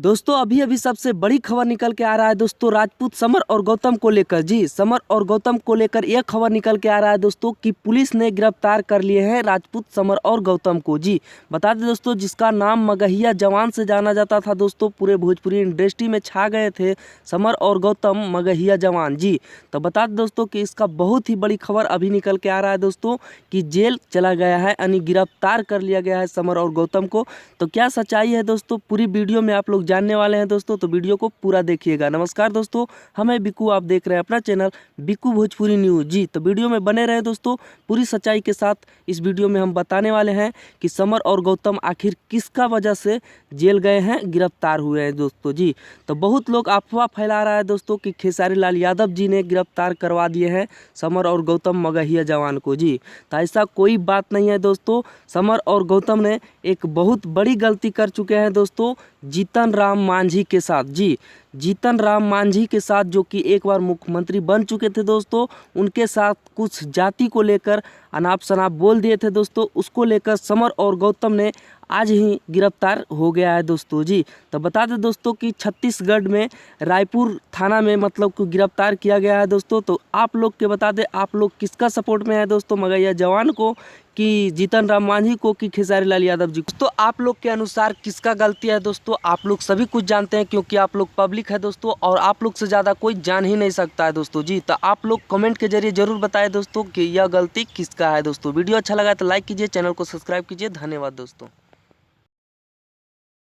दोस्तों अभी अभी सबसे बड़ी खबर निकल के आ रहा है दोस्तों, राजपूत समर और गौतम को लेकर। जी, समर और गौतम को लेकर यह खबर निकल के आ रहा है दोस्तों कि पुलिस ने गिरफ्तार कर लिए हैं राजपूत समर और गौतम को। जी, बता दें दोस्तों, जिसका नाम मगहिया जवान से जाना जाता था दोस्तों, पूरे भोजपुरी इंडस्ट्री में छा गए थे समर और गौतम मगहिया जवान। जी, तो बता दें दोस्तों कि इसका बहुत ही बड़ी खबर अभी निकल के आ रहा है दोस्तों कि जेल चला गया है, यानी गिरफ्तार कर लिया गया है समर और गौतम को। तो क्या सच्चाई है दोस्तों, पूरी वीडियो में आप लोग जानने वाले हैं दोस्तों, तो वीडियो को पूरा देखिएगा। नमस्कार दोस्तों, हम हैं बिक्कू, आप देख रहे हैं अपना चैनल बिक्कू भोजपुरी न्यूज़। जी, तो वीडियो में बने रहे दोस्तों, पूरी सच्चाई के साथ इस वीडियो में हम बताने वाले हैं कि समर और गौतम आखिर किसका वजह से जेल गए हैं, गिरफ्तार हुए हैं दोस्तों। जी, तो बहुत लोग अफवाह फैला रहा है दोस्तों कि खेसारी लाल यादव जी ने गिरफ्तार करवा दिए हैं समर और गौतम मगहिया जवान को। जी, तो ऐसा कोई बात नहीं है दोस्तों, समर और गौतम ने एक बहुत बड़ी गलती कर चुके हैं दोस्तों जीतन राम मांझी के साथ। जी, जीतन राम मांझी के साथ, जो कि एक बार मुख्यमंत्री बन चुके थे दोस्तों, उनके साथ कुछ जाति को लेकर अनाप शनाप बोल दिए थे दोस्तों, उसको लेकर समर और गौतम ने आज ही गिरफ्तार हो गया है दोस्तों। जी, तो बता दें दोस्तों कि छत्तीसगढ़ में रायपुर थाना में मतलब को गिरफ्तार किया गया है दोस्तों। तो आप लोग के बता दें, आप लोग किसका सपोर्ट में है दोस्तों, मगहिया जवान को कि जीतन राम मांझी को कि खेसारी लाल यादव जी को? तो आप लोग के अनुसार किसका गलती है दोस्तों, आप लोग सभी कुछ जानते हैं क्योंकि आप लोग पब्लिक है दोस्तों, और आप लोग से ज़्यादा कोई जान ही नहीं सकता है दोस्तों। जी, तो आप लोग कमेंट के जरिए जरूर बताएं दोस्तों कि यह गलती किसका है दोस्तों। वीडियो अच्छा लगा तो लाइक कीजिए, चैनल को सब्सक्राइब कीजिए। धन्यवाद दोस्तों।